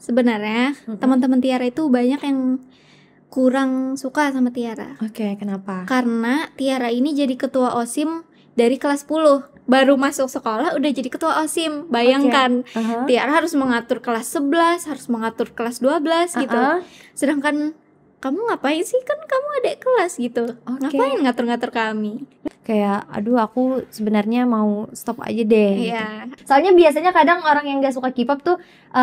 sebenarnya teman-teman Tiara itu banyak yang kurang suka sama Tiara. Oke, kenapa? Karena Tiara ini jadi ketua OSIM dari kelas 10. Baru masuk sekolah udah jadi ketua OSIM. Bayangkan, Tiara harus mengatur kelas 11, harus mengatur kelas 12 gitu. Sedangkan kamu ngapain sih, kan kamu adik kelas gitu. Ngapain ngatur-ngatur kami? Kayak aduh, aku sebenarnya mau stop aja deh. Iya. Gitu. Soalnya biasanya kadang orang yang gak suka K-pop tuh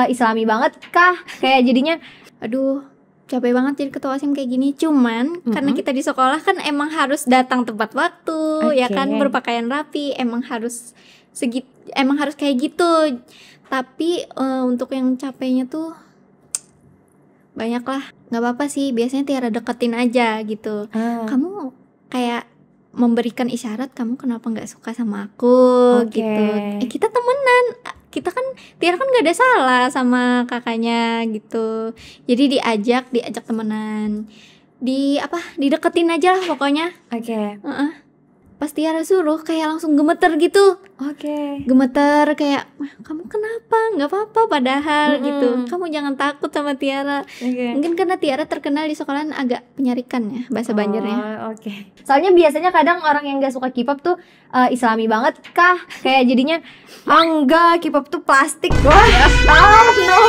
Islami banget kah? Kayak jadinya aduh, capek banget jadi ketua OSIM kayak gini. Cuman karena kita di sekolah kan emang harus datang tepat waktu, ya kan, berpakaian rapi, emang harus kayak gitu. Tapi untuk yang capeknya tuh banyak lah. Nggak apa-apa sih, biasanya Tiara deketin aja gitu. Kamu kayak memberikan isyarat, kamu kenapa nggak suka sama aku gitu. Kita temenan, kita kan, Tiara kan nggak ada salah sama kakaknya gitu. Jadi diajak temenan, dideketin aja lah pokoknya. Pas Tiara suruh kayak langsung gemeter gitu. Gemeter kayak, kamu kenapa? Nggak apa-apa padahal gitu. Kamu jangan takut sama Tiara. Mungkin karena Tiara terkenal di sekolahan agak penyarikan ya bahasa Banjarnya. Soalnya biasanya kadang orang yang nggak suka K-pop tuh Islami banget kah? Kayak jadinya enggak, K-pop tuh plastik. Wah, no.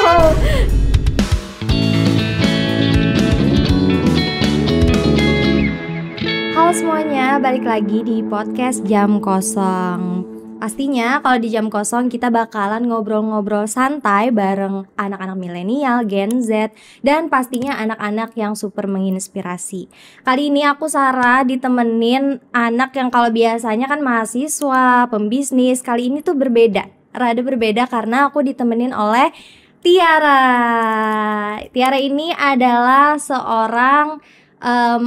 Halo semuanya, balik lagi di podcast Jam Kosong. Pastinya kalau di Jam Kosong kita bakalan ngobrol-ngobrol santai bareng anak-anak milenial, Gen Z, dan pastinya anak-anak yang super menginspirasi. Kali ini aku Sarah ditemenin anak yang kalau biasanya kan mahasiswa, pembisnis. Kali ini tuh rada berbeda karena aku ditemenin oleh Tiara. Tiara ini adalah seorang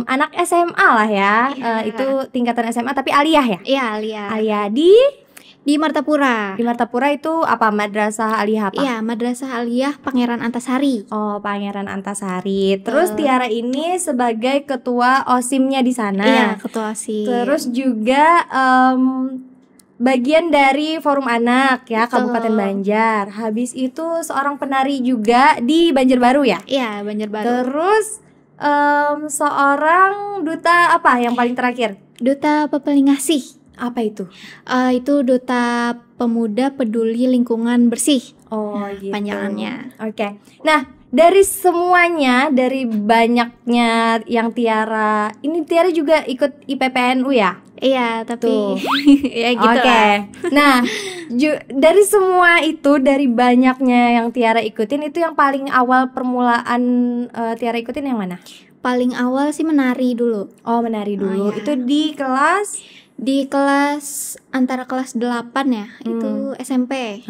anak SMA lah ya. Itu tingkatan SMA tapi aliyah ya? Iya, aliyah. Aliyah di Martapura. Di Martapura itu apa? Madrasah aliyah apa? Iya, Madrasah Aliyah Pangeran Antasari. Oh, Pangeran Antasari. Terus Tiara ini sebagai ketua OSIM-nya di sana. Iya, ketua OSIM. Terus juga bagian dari Forum Anak ya, Kabupaten Banjar. Habis itu seorang penari juga di Banjarbaru ya? Iya, Banjarbaru. Terus seorang duta apa yang paling terakhir? Duta Pepelingasih. Apa itu? Itu Duta Pemuda Peduli Lingkungan Bersih. Gitu. Panjangannya. Nah, dari semuanya, dari banyaknya yang Tiara, ini Tiara juga ikut IPPNU ya? Iya, tapi ya gitu lah. Nah, dari semua itu, dari banyaknya yang Tiara ikutin, itu yang paling awal permulaan Tiara ikutin yang mana? Paling awal sih menari dulu. Oh, menari dulu. Iya. Itu di kelas antara kelas 8 ya, itu SMP.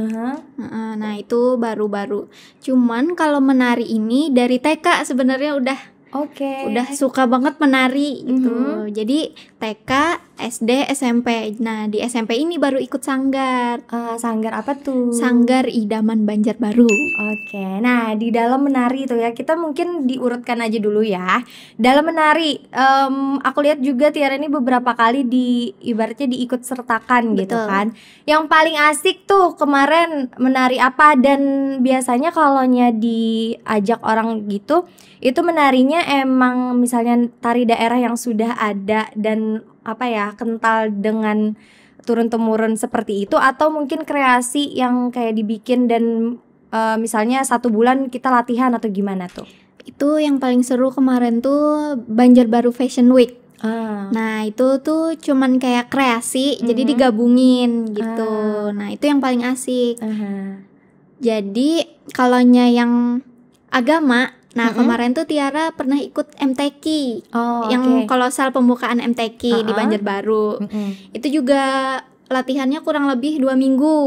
Nah, itu baru-baru. Cuman kalau menari ini dari TK sebenarnya udah suka banget menari gitu. Jadi TK, SD, SMP. Nah, di SMP ini baru ikut sanggar. Sanggar apa tuh? Sanggar Idaman Banjarbaru. Nah, di dalam menari itu ya, kita mungkin diurutkan aja dulu ya. Dalam menari, aku lihat juga Tiara ini beberapa kali ibaratnya diikut sertakan gitu kan. Yang paling asik tuh kemarin menari apa? Dan biasanya kalaunya diajak orang gitu, itu menarinya emang misalnya tari daerah yang sudah ada dan kental dengan turun-temurun seperti itu, atau mungkin kreasi yang kayak dibikin dan misalnya 1 bulan kita latihan atau gimana tuh? Itu yang paling seru kemarin tuh Banjarbaru Fashion Week. Nah, itu tuh cuman kayak kreasi, jadi digabungin gitu. Nah, itu yang paling asik. Jadi kalaunya yang agama, nah kemarin tuh Tiara pernah ikut MTQ, yang kolosal pembukaan MTQ di Banjarbaru. Itu juga latihannya kurang lebih 2 minggu.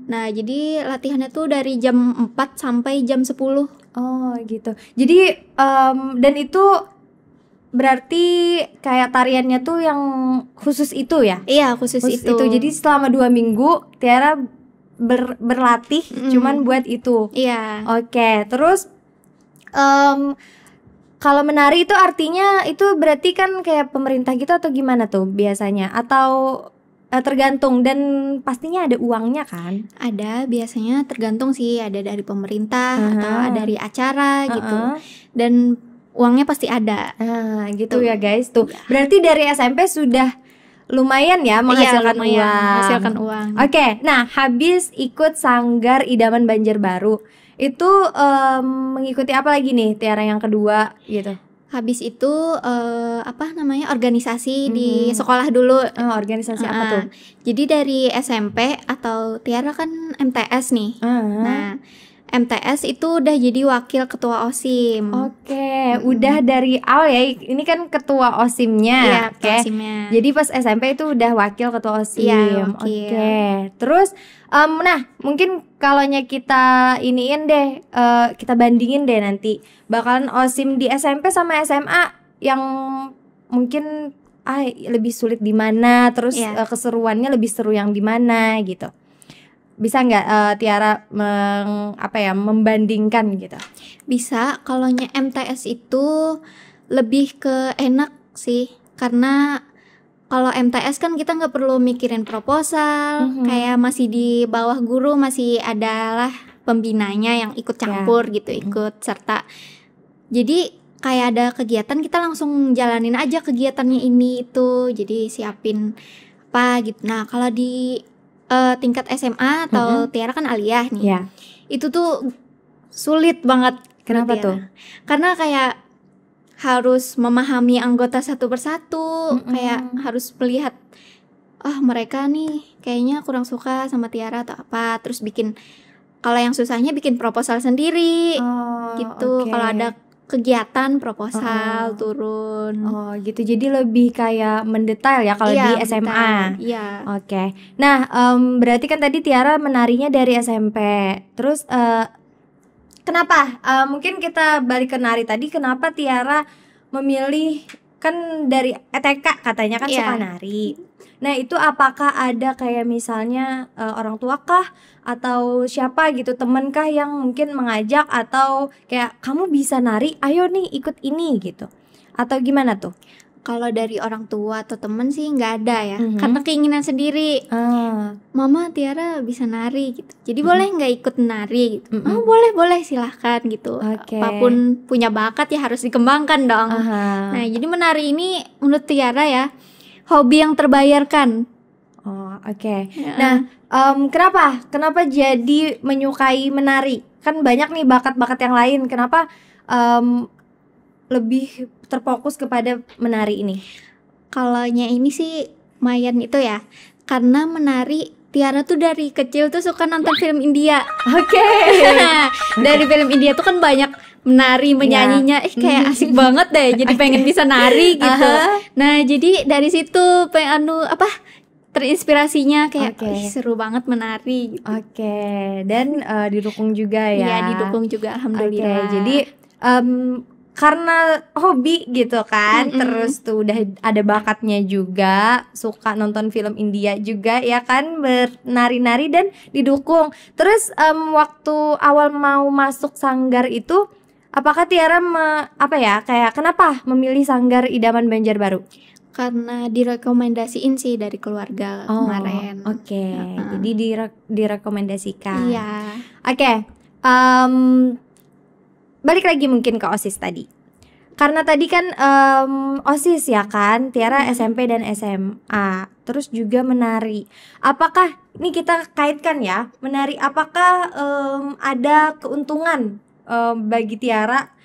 Nah, jadi latihannya tuh dari jam 4 sampai jam 10. Gitu. Jadi dan itu berarti kayak tariannya tuh yang khusus itu ya? Iya, khusus itu. Jadi selama 2 minggu Tiara berlatih cuman buat itu. Iya. Terus kalau menari itu artinya itu berarti kan kayak pemerintah gitu atau gimana tuh biasanya? Atau tergantung dan pastinya ada uangnya kan? Ada, biasanya tergantung sih, ada dari pemerintah atau ada dari acara gitu. Dan uangnya pasti ada. Gitu ya guys. Tuh, berarti dari SMP sudah lumayan ya menghasilkan uang. Oke, nah habis ikut Sanggar Idaman Banjarbaru, itu mengikuti apa lagi nih Tiara yang kedua gitu? Habis itu organisasi di sekolah dulu. Organisasi apa tuh? Jadi dari SMP atau Tiara kan MTS nih. Nah, MTS itu udah jadi wakil ketua OSIM. Oke, udah dari awal ya. Ini kan ketua OSIMnya. Iya, ketua OSIMnya. Jadi pas SMP itu udah wakil ketua OSIM. Iya, Oke. Terus nah, mungkin kalaunya kita iniin deh, kita bandingin deh nanti bakalan OSIM di SMP sama SMA yang mungkin lebih sulit di mana, terus keseruannya lebih seru yang di mana gitu. Bisa nggak Tiara membandingkan gitu? Bisa, kalaunya MTS itu lebih ke enak sih, karena kalau MTS kan kita nggak perlu mikirin proposal, kayak masih di bawah guru, masih adalah pembinanya yang ikut campur gitu, ikut serta. Jadi kayak ada kegiatan kita langsung jalanin aja kegiatannya ini itu, jadi siapin apa gitu. Nah kalau di tingkat SMA atau Tiara kan aliyah nih, itu tuh sulit banget. Kenapa tuh? Karena kayak harus memahami anggota satu persatu, kayak harus melihat mereka nih kayaknya kurang suka sama Tiara atau apa, terus kalau yang susahnya bikin proposal sendiri gitu. Kalau ada kegiatan proposal turun. Gitu. Jadi lebih kayak mendetail ya kalau di SMA. Iya. Oke. Nah, berarti kan tadi Tiara menarinya dari SMP. Terus kenapa? Mungkin kita balik ke nari tadi. Kenapa Tiara memilih, kan dari TK katanya kan suka nari. Nah itu apakah ada kayak misalnya orang tua kah atau siapa gitu, temen kah yang mungkin mengajak atau kayak kamu bisa nari, ayo nih ikut ini gitu, atau gimana tuh? Kalau dari orang tua atau temen sih nggak ada ya, karena keinginan sendiri. Mama Tiara bisa nari gitu, jadi boleh nggak ikut nari gitu? Boleh silahkan gitu. Apapun punya bakat ya harus dikembangkan dong. Nah jadi menari ini menurut Tiara ya hobi yang terbayarkan. Nah kenapa jadi menyukai menari? Kan banyak nih bakat-bakat yang lain, kenapa lebih terfokus kepada menari ini? Kalaunya ini sih lumayan itu ya, karena menari Tiara tuh dari kecil tuh suka nonton film India. Dari film India tuh kan banyak menari, menyanyinya, kayak asik banget deh, jadi pengen bisa nari gitu. Nah jadi dari situ terinspirasinya kayak seru banget menari gitu. Dan didukung juga ya. Iya, didukung juga alhamdulillah. Jadi karena hobi gitu kan, terus tuh udah ada bakatnya juga, suka nonton film India juga ya kan, bernari-nari dan didukung. Terus waktu awal mau masuk Sanggar itu, apakah Tiara kayak kenapa memilih Sanggar Idaman Banjarbaru? Karena direkomendasiin sih dari keluarga kemarin. Jadi direkomendasikan. Iya. Balik lagi mungkin ke OSIS tadi. Karena tadi kan OSIS ya kan, Tiara SMP dan SMA, terus juga menari. Apakah ini kita kaitkan ya, menari apakah ada keuntungan bagi Tiara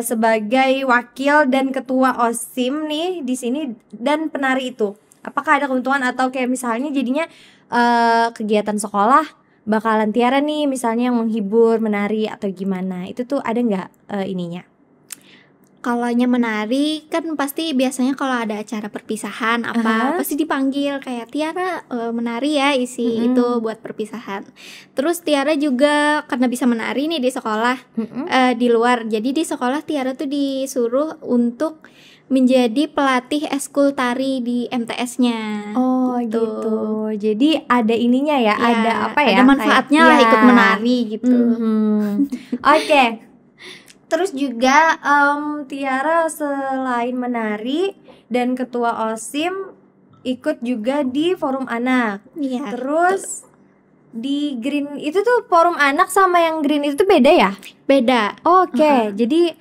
sebagai wakil dan ketua OSIM nih di sini dan penari itu? Apakah ada keuntungan atau kayak misalnya jadinya kegiatan sekolah bakalan Tiara nih misalnya yang menghibur, menari atau gimana? Itu tuh ada nggak ininya? Kalaunya menari kan pasti biasanya kalau ada acara perpisahan pasti dipanggil kayak Tiara menari ya isi itu buat perpisahan. Terus Tiara juga karena bisa menari nih di sekolah di luar. Jadi di sekolah Tiara tuh disuruh untuk menjadi pelatih eskul tari di MTS-nya. Gitu. Jadi ada ininya ya, ada Ada manfaatnya lah ikut menari gitu. Terus juga Tiara selain menari dan ketua OSIM, ikut juga di forum anak. Iya. Terus di green itu tuh forum anak sama yang green itu tuh beda ya? Beda. Oke, jadi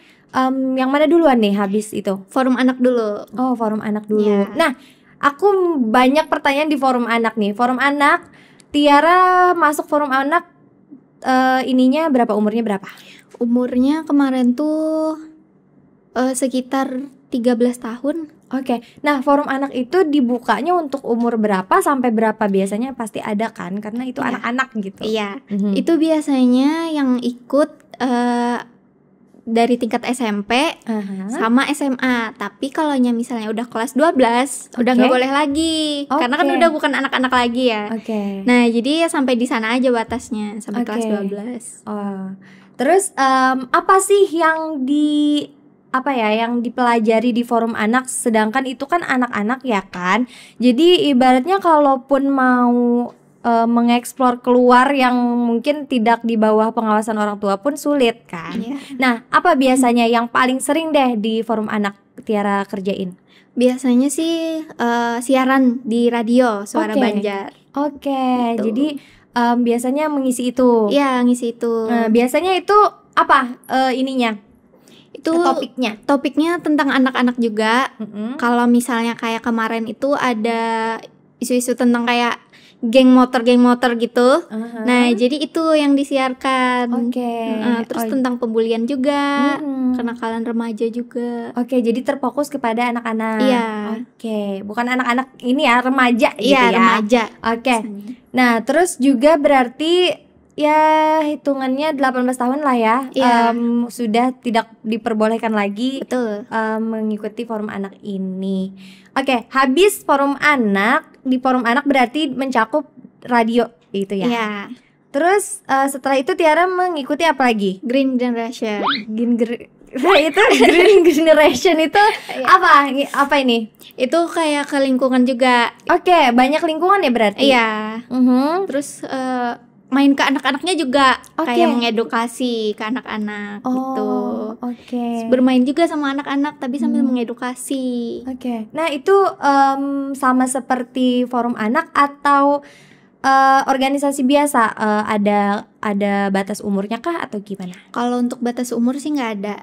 yang mana duluan nih habis itu? Forum anak dulu. Oh, forum anak dulu. Iya. Nah, aku banyak pertanyaan di forum anak nih. Forum anak, Tiara masuk forum anak ininya berapa, umurnya berapa? Umurnya kemarin tuh sekitar 13 tahun. Oke. Nah, forum anak itu dibukanya untuk umur berapa sampai berapa? Biasanya pasti ada kan, karena itu Iya. anak-anak gitu. Iya. Mhm. Itu biasanya yang ikut dari tingkat SMP Aha. sama SMA. Tapi kalau misalnya udah kelas 12 udah nggak Oke. boleh lagi. Karena kan Oke. udah bukan anak-anak lagi ya. Oke. Nah, jadi ya sampai di sana aja batasnya, sampai kelas Oke. 12. Oh. Terus apa sih yang yang dipelajari di forum anak, sedangkan itu kan anak-anak ya kan? Jadi ibaratnya kalaupun mau mengeksplor keluar yang mungkin tidak di bawah pengawasan orang tua pun sulit kan? Iya. Nah, apa biasanya yang paling sering deh di forum anak Tiara kerjain? Biasanya sih siaran di radio Suara Oke. Banjar. Oke, Gitu. jadi biasanya mengisi itu. Iya, ngisi itu. Nah, biasanya itu apa ininya? Itu Topiknya. topiknya tentang anak-anak juga. Mm-mm. Kalau misalnya kayak kemarin itu ada isu-isu tentang kayak geng motor gitu. Aha. Nah, jadi itu yang disiarkan. Oke. Terus Oh, tentang pembulian juga, mm-mm. kenakalan remaja juga. Oke, jadi terfokus kepada anak-anak. Iya. Oke, bukan anak-anak ini ya, remaja gitu Iya, ya. remaja. Oke. Misalnya. Nah, terus juga berarti ya hitungannya 18 tahun lah ya. Iya. Sudah tidak diperbolehkan lagi Betul. mengikuti forum anak ini. Oke, habis forum anak, di forum anak berarti mencakup radio gitu ya. Iya. Terus setelah itu Tiara mengikuti apa lagi? Green Generation. Itu Green Generation itu apa ini? Itu kayak ke lingkungan juga. Oke, banyak lingkungan ya berarti. Iya. Mhm. Terus main ke anak-anaknya juga, Oke. kayak mengedukasi ke anak-anak gitu. Oke. Bermain juga sama anak-anak tapi sambil mengedukasi. Oke. Nah, itu sama seperti forum anak atau organisasi biasa, ada batas umurnya kah atau gimana? Kalau untuk batas umur sih nggak ada.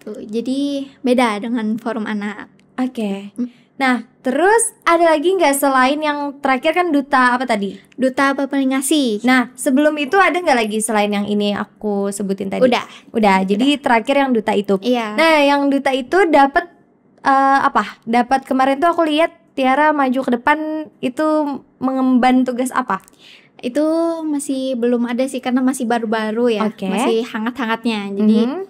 Tuh, jadi beda dengan forum anak. Oke. Nah, terus ada lagi nggak selain yang terakhir kan duta apa tadi? Duta paling ngasih. Nah, sebelum itu ada nggak lagi selain yang ini aku sebutin tadi? Udah. Jadi terakhir yang duta itu. Iya. Nah, yang duta itu dapat apa? Dapat kemarin tuh aku lihat Tiara maju ke depan itu mengemban tugas apa? Itu masih belum ada sih karena masih baru-baru ya. Oke. Masih hangat-hangatnya. Jadi Mhm.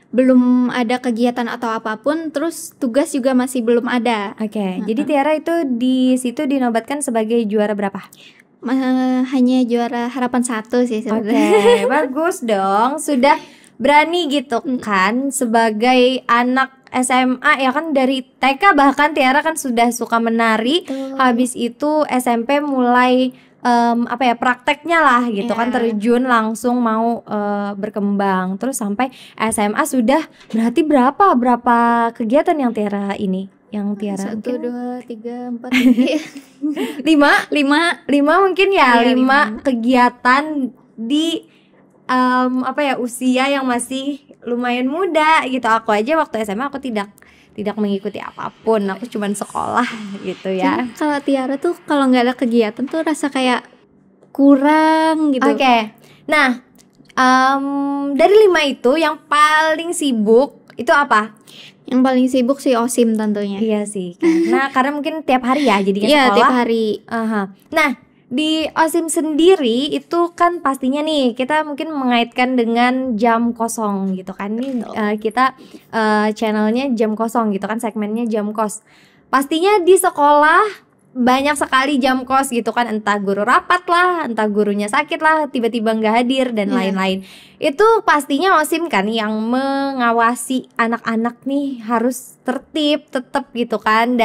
belum ada kegiatan atau apapun, terus tugas juga masih belum ada. Oke, jadi Tiara itu di situ dinobatkan sebagai juara berapa? Hanya juara harapan 1 sih Oke, sebenarnya. bagus dong. Sudah berani gitu kan sebagai anak SMA ya kan, dari TK bahkan Tiara kan sudah suka menari. Betul. Habis itu SMP mulai prakteknya lah gitu kan, Iya. terjun langsung mau berkembang. Terus sampai SMA sudah berarti berapa kegiatan yang Tiara ini? Yang Tiara 1, mungkin 2, 3, 4, 5 5. mungkin ya, Iya, 5 kegiatan di usia yang masih lumayan muda gitu. Aku aja waktu SMA aku tidak mengikuti apapun, aku cuman sekolah gitu ya. Kalau Tiara tuh kalau nggak ada kegiatan tuh rasa kayak kurang gitu. Oke. Nah, dari 5 itu yang paling sibuk itu apa? Yang paling sibuk sih OSIM tentunya. Iya sih, karena mungkin tiap hari ya jadinya Iya, sekolah. tiap hari. Aha. Nah, di OSIM sendiri itu kan pastinya nih kita mungkin mengaitkan dengan jam kosong gitu kan. Nih kita channelnya jam kosong gitu kan, segmennya jam kos. Pastinya di sekolah banyak sekali jam kos gitu kan, entah guru rapat lah, entah gurunya sakit lah, tiba-tiba nggak hadir dan lain-lain. Itu pastinya OSIM kan yang mengawasi anak-anak nih harus tertib tetap gitu kan,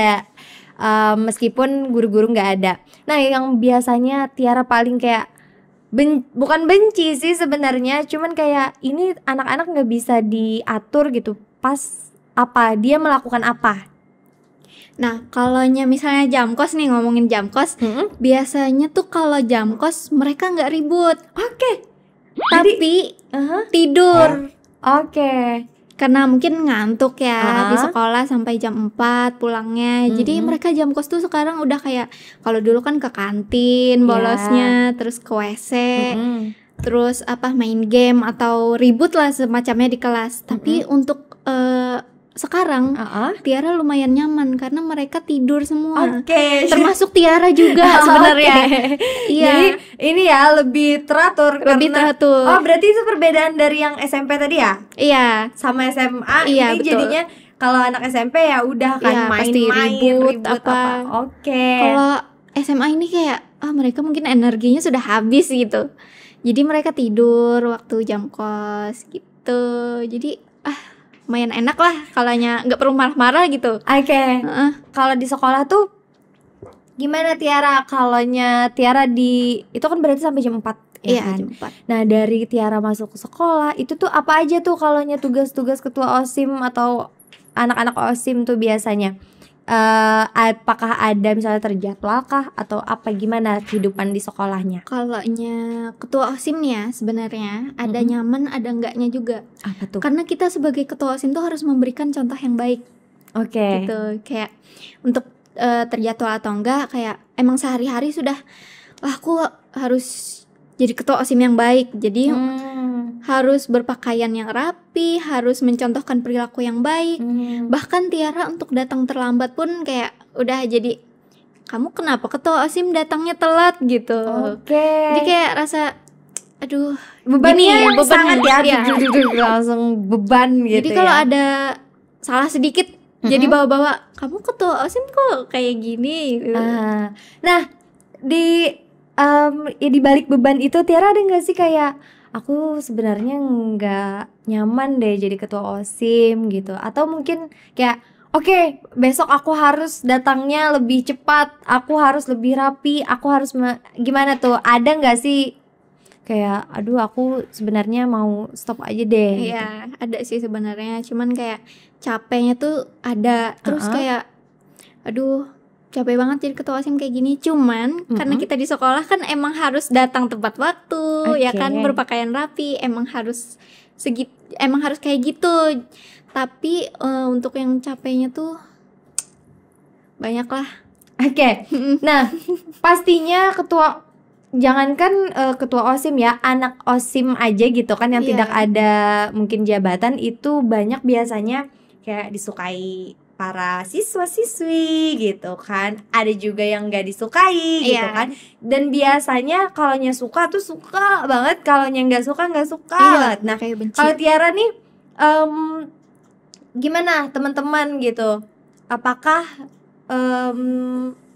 meskipun guru-guru nggak ada. Nah, yang biasanya Tiara paling kayak bukan benci sih sebenarnya, cuman kayak ini anak-anak nggak bisa diatur gitu. Pas dia melakukan apa? Nah, kalaunya misalnya jam kos nih, ngomongin jam kos, biasanya tuh kalau jam kos mereka nggak ribut. Oke. Tapi tidur. Oke. Karena mungkin ngantuk ya di sekolah sampai jam 4 pulangnya. Jadi mereka jam kos tuh sekarang udah kayak, kalau dulu kan ke kantin bolosnya, terus ke WC, terus main game atau ribut lah semacamnya di kelas. Tapi untuk sekarang Tiara lumayan nyaman karena mereka tidur semua. Termasuk Tiara juga sebenarnya. Iya. Jadi ini ya lebih teratur. Oh, berarti itu perbedaan dari yang SMP tadi ya? Iya. Sama SMA iya, ini betul. Jadinya kalau anak SMP ya udah kan main-main ribut apa. Kalau SMA ini kayak mereka mungkin energinya sudah habis gitu. Jadi mereka tidur waktu jam kos gitu. Jadi lumayan enak lah kalanya nggak perlu marah-marah gitu. Kalau di sekolah tuh gimana Tiara? Kalaunya Tiara itu kan berarti sampai jam 4 ya kan? Jam 4. Nah, dari Tiara masuk ke sekolah itu tuh apa aja tuh kalaunya tugas-tugas ketua OSIM atau anak-anak OSIM tuh biasanya? Apakah ada misalnya terjadwalkah atau apa, gimana kehidupan di sekolahnya? Kalaunya ketua OSIM nih ya sebenarnya ada nyaman ada enggaknya juga. Apa tuh? Karena kita sebagai ketua OSIM tuh harus memberikan contoh yang baik. Gitu. Kayak untuk terjadwal atau enggak, kayak emang sehari-hari sudah aku harus jadi ketua OSIM yang baik. Jadi harus berpakaian yang rapi, harus mencontohkan perilaku yang baik. Bahkan Tiara untuk datang terlambat pun kayak udah jadi, kamu kenapa ketua OSIM datangnya telat gitu. Jadi kayak rasa aduh, bebannya sangat ya. Langsung beban gitu. Jadi kalau ada salah sedikit jadi bawa-bawa, kamu ketua OSIM kok kayak gini. Nah, di balik beban itu Tiara ada nggak sih kayak, aku sebenarnya nggak nyaman deh jadi ketua OSIM gitu, atau mungkin kayak oke, besok aku harus datangnya lebih cepat, aku harus lebih rapi, aku harus gimana tuh? Ada nggak sih kayak aduh aku sebenarnya mau stop aja deh? Iya, ada sih sebenarnya, cuman kayak capeknya tuh ada. Terus kayak aduh, capek banget jadi ketua OSIM kayak gini. Cuman karena kita di sekolah kan emang harus datang tepat waktu, ya kan, berpakaian rapi, emang harus kayak gitu. Tapi untuk yang capeknya tuh banyak lah. Nah, pastinya jangankan ketua OSIM ya, anak OSIM aja gitu kan yang tidak ada mungkin jabatan itu banyak biasanya kayak disukai para siswa-siswi gitu kan. Ada juga yang gak disukai gitu kan. Dan biasanya kalaunya suka tuh suka banget, kalaunya gak suka banget. Nah, kalau Tiara nih gimana teman-teman gitu? Apakah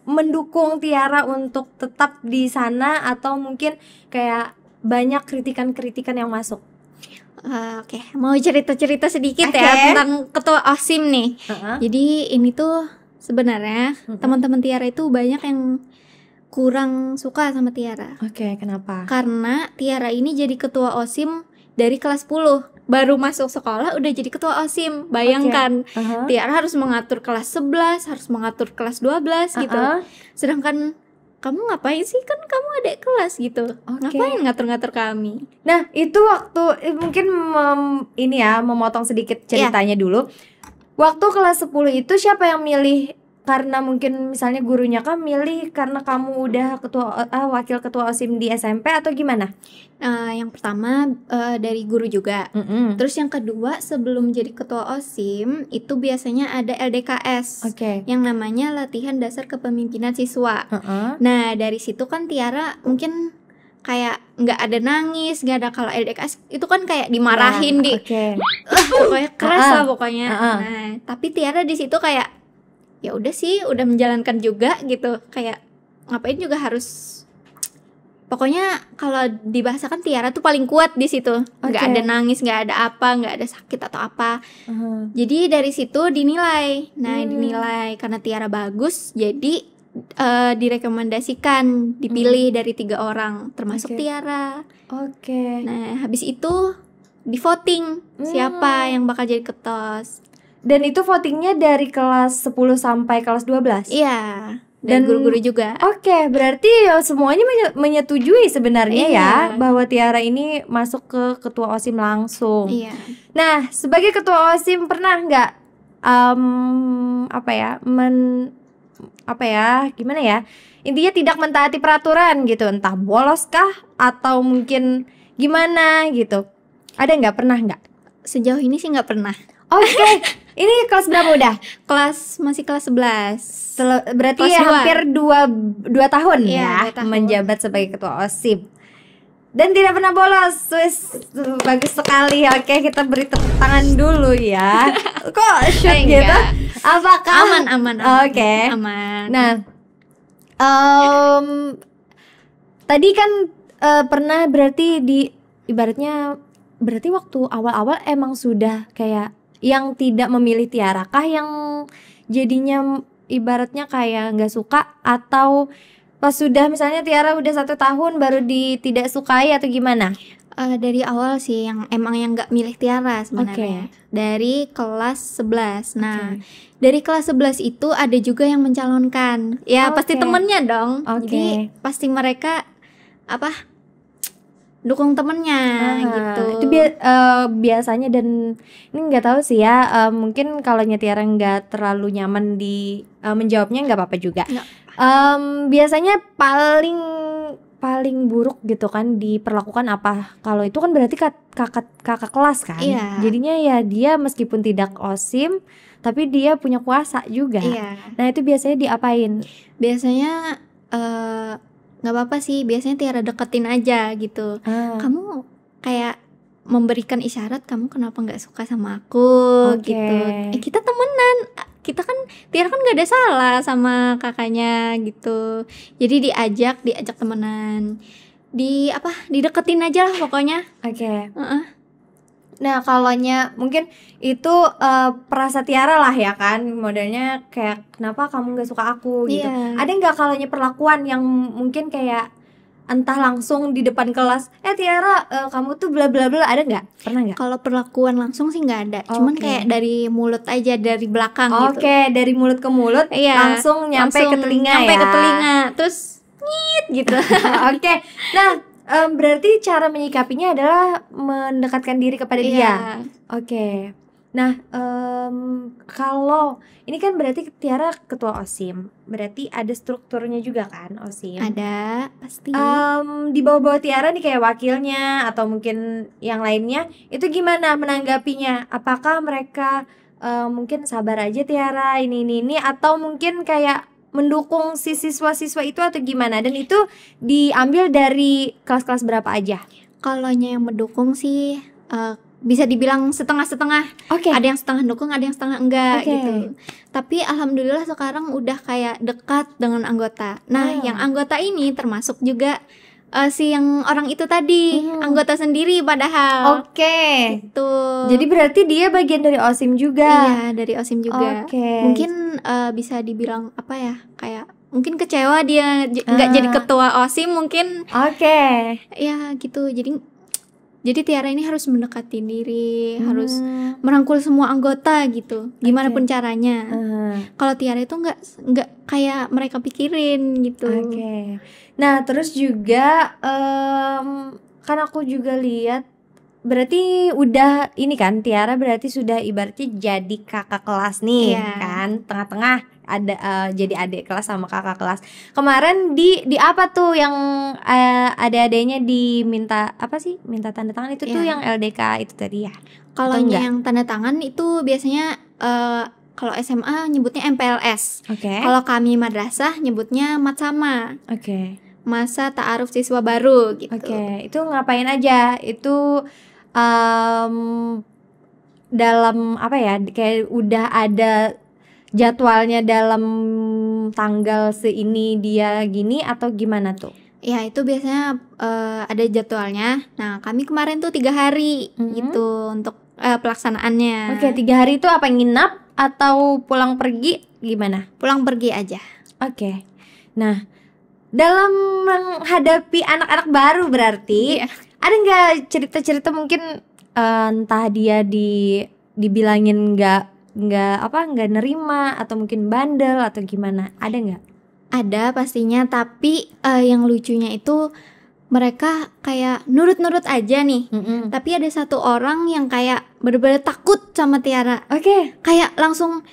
mendukung Tiara untuk tetap di sana atau mungkin kayak banyak kritikan-kritikan yang masuk? Oke, mau cerita-cerita sedikit ya tentang ketua OSIM nih. Jadi ini tuh sebenarnya teman-teman Tiara itu banyak yang kurang suka sama Tiara. Kenapa? Karena Tiara ini jadi ketua OSIM dari kelas 10. Baru masuk sekolah udah jadi ketua OSIM. Bayangkan, Tiara harus mengatur kelas 11, harus mengatur kelas 12 gitu. Sedangkan kamu ngapain sih, kan kamu adik kelas gitu. Ngapain ngatur-ngatur kami? Nah, itu waktu mungkin memotong sedikit ceritanya dulu. Waktu kelas 10 itu siapa yang milih? Karena mungkin misalnya gurunya kan milih karena kamu udah wakil ketua OSIM di SMP atau gimana? Yang pertama dari guru juga. Terus yang kedua, sebelum jadi ketua OSIM itu biasanya ada LDKS yang namanya latihan dasar kepemimpinan siswa. Nah, dari situ kan Tiara mungkin kayak nggak ada nangis, nggak ada. Kalau LDKS itu kan kayak dimarahin pokoknya keras lah pokoknya. Nah, tapi Tiara di situ kayak ya udah sih, udah menjalankan juga gitu. Kayak ngapain juga harus, pokoknya kalau dibahasakan Tiara tuh paling kuat di situ. Nggak ada nangis, nggak ada apa, nggak ada sakit atau apa. Jadi dari situ dinilai. Nah, dinilai karena Tiara bagus, jadi direkomendasikan, dipilih dari 3 orang termasuk Tiara. Nah, habis itu di voting siapa yang bakal jadi ketos. Dan itu votingnya dari kelas 10 sampai kelas 12? Iya, dan guru-guru juga. Oke, berarti semuanya menyetujui sebenarnya ya bahwa Tiara ini masuk ke ketua OSIM langsung. Iya. Nah, sebagai ketua OSIM pernah nggak gimana ya? Intinya tidak mentaati peraturan gitu, entah bolos kah atau mungkin gimana gitu. Ada nggak, pernah nggak? Sejauh ini sih nggak pernah. Oke. Ini kelas berapa udah? Masih kelas 11. Berarti kelas ya hampir 2 tahun ya 2 tahun. menjabat sebagai ketua OSIM. Dan tidak pernah bolos. Bagus sekali. Oke, kita beri tepuk tangan dulu ya. Kok shoot gitu? Apakah aman. Oke. Aman. Nah, tadi kan pernah berarti ibaratnya berarti waktu awal-awal emang sudah kayak yang tidak memilih Tiara kah yang jadinya ibaratnya kayak nggak suka, atau pas sudah misalnya Tiara udah 1 tahun baru tidak sukai atau gimana? Dari awal sih yang nggak milih Tiara sebenarnya. Dari kelas 11. Nah, dari kelas 11 itu ada juga yang mencalonkan. Ya pasti temennya dong. Jadi pasti mereka dukung temennya gitu. Itu biasanya, dan ini nggak tahu sih ya, mungkin kalau Tiara nggak terlalu nyaman di menjawabnya nggak apa-apa juga. Biasanya paling buruk gitu kan diperlakukan apa? Kalau itu kan berarti kakak kelas kan. Jadinya ya dia meskipun tidak OSIM tapi dia punya kuasa juga. Nah itu biasanya diapain? Biasanya nggak apa-apa sih, biasanya Tiara deketin aja gitu. Kamu kayak memberikan isyarat kamu kenapa nggak suka sama aku gitu. Kita temenan, kita kan Tiara kan nggak ada salah sama kakaknya gitu. Jadi diajak temenan, dideketin aja lah pokoknya. Nah kalaunya mungkin itu perasa Tiara lah ya kan, modelnya kayak kenapa kamu nggak suka aku gitu. Ada nggak kalaunya perlakuan yang mungkin kayak entah langsung di depan kelas, Tiara kamu tuh bla bla bla, ada nggak? Pernah nggak? Kalau perlakuan langsung sih nggak ada, cuman kayak dari mulut aja, dari belakang gitu. Dari mulut ke mulut langsung nyampe ke telinga ke telinga, terus nyit gitu. Nah berarti cara menyikapinya adalah mendekatkan diri kepada dia. Nah kalau ini kan berarti Tiara ketua OSIM, berarti ada strukturnya juga kan OSIM? Ada, pasti. Di bawah Tiara nih kayak wakilnya atau mungkin yang lainnya, itu gimana menanggapinya? Apakah mereka mungkin sabar aja Tiara ini atau mungkin kayak mendukung si siswa-siswa itu atau gimana? Dan itu diambil dari kelas-kelas berapa aja? Kalau yang mendukung sih bisa dibilang setengah-setengah. Ada yang setengah dukung, ada yang setengah enggak gitu. Tapi alhamdulillah sekarang udah kayak dekat dengan anggota. Nah, yang anggota ini termasuk juga si yang orang itu tadi, anggota sendiri padahal. Gitu. Jadi berarti dia bagian dari OSIM juga. Iya, dari OSIM juga. Mungkin bisa dibilang kayak mungkin kecewa dia nggak jadi ketua OSIM mungkin. Ya gitu. Jadi Tiara ini harus mendekati diri, harus merangkul semua anggota gitu, gimana pun caranya. Kalau Tiara itu nggak kayak mereka pikirin gitu. Nah terus juga kan aku juga lihat berarti udah ini kan Tiara berarti sudah ibaratnya jadi kakak kelas nih kan, tengah-tengah ada jadi adik kelas sama kakak kelas. Kemarin di apa tuh yang adik-adiknya diminta minta tanda tangan itu tuh yang LDK itu tadi ya? Kalau yang tanda tangan itu biasanya kalau SMA nyebutnya MPLS. Kalau kami madrasah nyebutnya matsama. Masa ta'aruf siswa baru gitu. Itu ngapain aja? Itu dalam kayak udah ada jadwalnya dalam tanggal seini dia gini atau gimana tuh? Ya itu biasanya ada jadwalnya. Nah kami kemarin tuh 3 hari gitu untuk pelaksanaannya. 3 hari itu apa, nginap atau pulang pergi gimana? Pulang pergi aja. Nah dalam menghadapi anak-anak baru berarti ada nggak cerita-cerita mungkin entah dia dibilangin nggak nggak nerima atau mungkin bandel atau gimana, ada nggak? Ada pastinya, tapi yang lucunya itu mereka kayak nurut-nurut aja nih. Tapi ada satu orang yang kayak bener-bener takut sama Tiara. Kayak langsung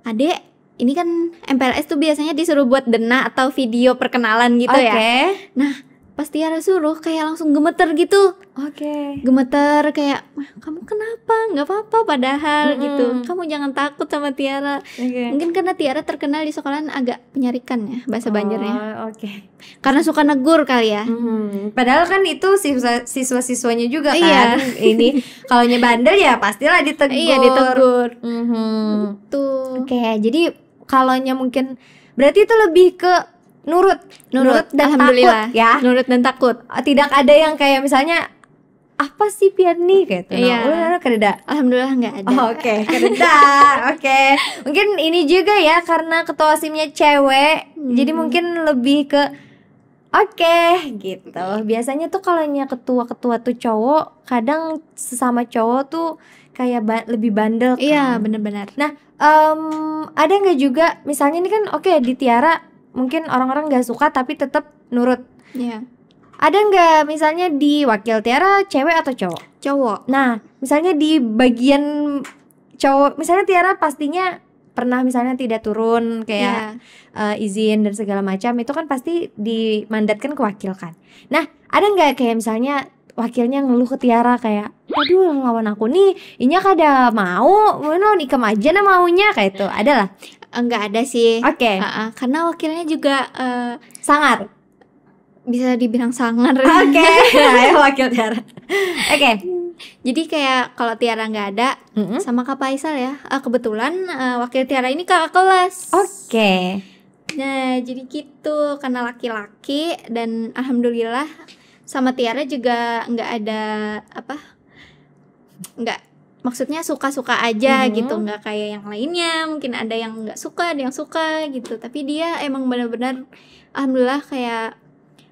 adek, ini kan MPLS tuh biasanya disuruh buat denah atau video perkenalan gitu ya. Nah pas Tiara suruh kayak langsung gemeter gitu. Gemeter kayak, kamu kenapa? Nggak apa-apa padahal gitu. Kamu jangan takut sama Tiara. Mungkin karena Tiara terkenal di sekolahan agak penyarikan ya bahasa Banjarnya. Karena suka negur kali ya. Padahal kan itu siswa-siswanya juga kan. Ini kalau bandel ya pastilah ditegur. Iya, ditegur. Tuh. Jadi kalau mungkin berarti itu lebih ke nurut dan alhamdulillah takut ya. Nurut dan takut. Tidak ada yang kayak misalnya apa sih Piani gitu. Iya. Kereda. Alhamdulillah nggak ada. Kereda. Mungkin ini juga ya karena ketua OSIM-nya cewek. Jadi mungkin lebih ke gitu. Biasanya tuh kalau ketua-ketua tuh cowok, kadang sesama cowok tuh kayak lebih bandel kan. Iya, benar-benar. Nah, ada nggak juga misalnya ini kan di Tiara mungkin orang-orang gak suka tapi tetap nurut. Iya. Ada nggak misalnya di wakil Tiara cewek atau cowok? Cowok. Nah, misalnya di bagian cowok, misalnya Tiara pastinya pernah misalnya tidak turun kayak izin dan segala macam, itu kan pasti dimandatkan ke wakil kan. Nah, ada nggak kayak misalnya wakilnya ngeluh ke Tiara kayak, aduh lawan aku nih, inya kada mau, mana nikam aja nah maunya kayak itu, ada lah? Enggak ada sih. Karena wakilnya juga sangar. Bisa dibilang sangar. Wakil Tiara. Jadi kayak kalau Tiara nggak ada, sama Kak Faisal ya. Kebetulan wakil Tiara ini kakak kelas. Nah jadi gitu, karena laki-laki dan alhamdulillah sama Tiara juga nggak ada maksudnya suka-suka aja gitu, nggak kayak yang lainnya. Mungkin ada yang nggak suka, ada yang suka gitu. Tapi dia emang benar-benar alhamdulillah kayak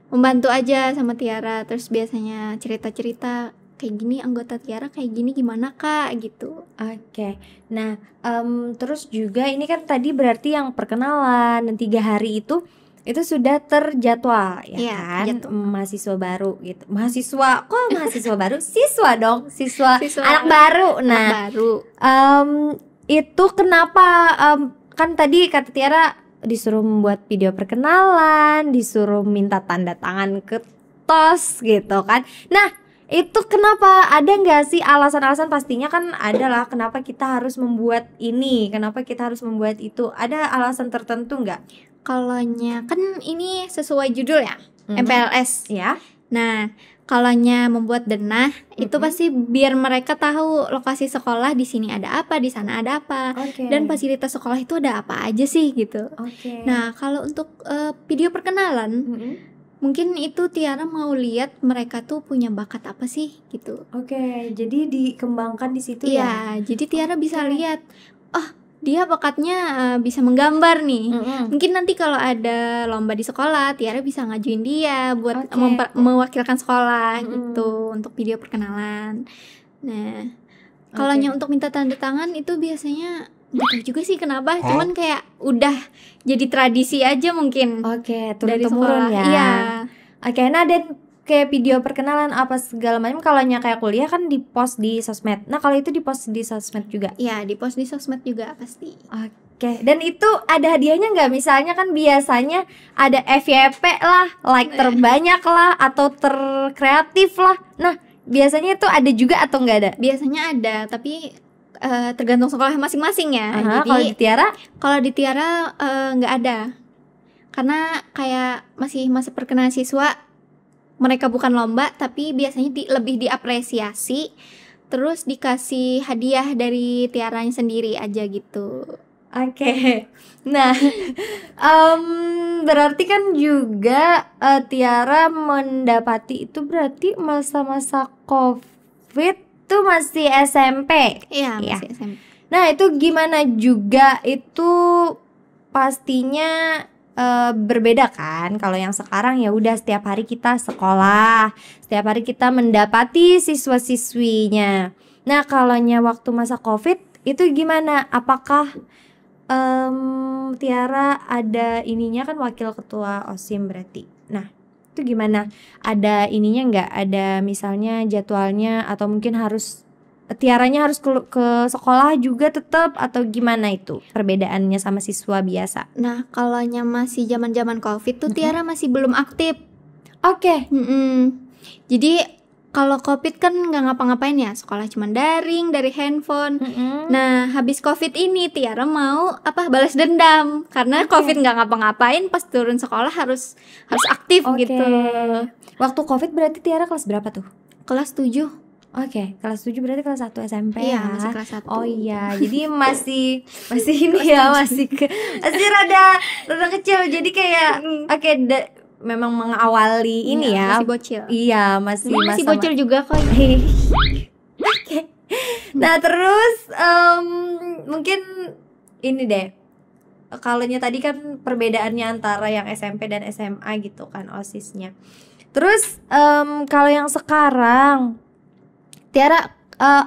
membantu aja sama Tiara. Terus biasanya cerita-cerita kayak gini, anggota Tiara kayak gini gimana kak gitu. Nah terus juga ini kan tadi berarti yang perkenalan dan 3 hari itu sudah terjadwal ya kan? Mahasiswa baru gitu. Mahasiswa baru? Siswa dong, siswa anak baru. Nah, itu kenapa kan tadi kata Tiara disuruh membuat video perkenalan, disuruh minta tanda tangan ke TOS gitu kan. Nah, itu kenapa? Ada nggak sih alasan-alasan? Pastinya kan ada lah kenapa kita harus membuat ini, kenapa kita harus membuat itu. Ada alasan tertentu nggak? Kalaunya kan ini sesuai judul ya, MPLS ya. Nah, kalaunya membuat denah itu pasti biar mereka tahu lokasi sekolah, di sini ada apa, di sana ada apa, dan fasilitas sekolah itu ada apa aja sih gitu. Nah, kalau untuk video perkenalan, mungkin itu Tiara mau lihat mereka tuh punya bakat apa sih gitu. Jadi dikembangkan di situ ya. Jadi Tiara bisa lihat, dia bakatnya bisa menggambar nih. Mungkin nanti kalau ada lomba di sekolah, Tiara bisa ngajuin dia buat mewakilkan sekolah gitu untuk video perkenalan. Nah, kalau untuk minta tanda tangan itu biasanya nggak tahu juga sih kenapa, cuman kayak udah jadi tradisi aja mungkin. Turun-temurun ya. Iya. Nah dan kayak video perkenalan apa segala macam, kalau kayak kuliah kan di post di sosmed. Nah kalau itu di post di sosmed juga? Iya, di post di sosmed juga pasti. Dan itu ada hadiahnya nggak? Misalnya kan biasanya ada FYP lah, like terbanyak lah, atau terkreatif lah. Nah biasanya itu ada juga atau nggak ada? Biasanya ada, tapi tergantung sekolah masing-masing ya. Jadi kalau di Tiara? Kalau di Tiara nggak ada, karena kayak masih masa perkenalan siswa. Mereka bukan lomba, tapi biasanya lebih diapresiasi, terus dikasih hadiah dari Tiaranya sendiri aja gitu. Nah, berarti kan juga Tiara mendapati itu berarti masa-masa COVID tuh masih SMP. Iya, masih SMP. Nah, itu gimana juga itu pastinya berbeda kan. Kalau yang sekarang ya udah setiap hari kita sekolah, setiap hari kita mendapati siswa-siswinya. Nah, kalaunya waktu masa COVID Itu gimana? Apakah Tiara ada ininya kan wakil ketua OSIM berarti. Nah, itu gimana? Ada ininya nggak? Ada misalnya jadwalnya atau mungkin harus Tiaranya harus ke sekolah juga tetap atau gimana itu perbedaannya sama siswa biasa? Nah, kalaunya masih zaman-zaman COVID tuh Tiara masih belum aktif. Oke. Jadi kalau COVID kan nggak ngapa-ngapain ya, sekolah cuma daring dari handphone. Nah, habis COVID ini Tiara mau balas dendam karena COVID nggak ngapa-ngapain, pas turun sekolah harus aktif gitu. Waktu COVID berarti Tiara kelas berapa tuh? Kelas 7. Oke, kelas 7 berarti kelas 1 SMP Iya, ya. masih kelas 1. Oh iya, jadi masih ini ya, masih rada kecil. Jadi kayak memang mengawali ini ya. Masih bocil. Iya, masih bocil juga kok. Oke. Nah, terus mungkin ini deh. Kalaunya tadi kan perbedaannya antara yang SMP dan SMA gitu kan OSISnya. Terus kalau yang sekarang Tiara,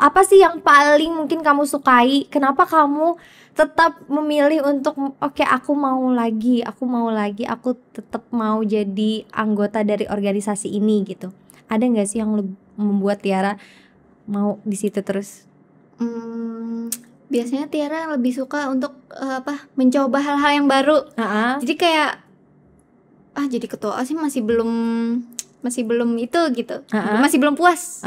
apa sih yang paling mungkin kamu sukai? Kenapa kamu tetap memilih untuk aku mau lagi, aku tetap mau jadi anggota dari organisasi ini gitu? Ada nggak sih yang membuat Tiara mau di situ terus? Biasanya Tiara lebih suka untuk mencoba hal-hal yang baru. Jadi kayak jadi ketua OSIS masih belum itu gitu, masih belum puas.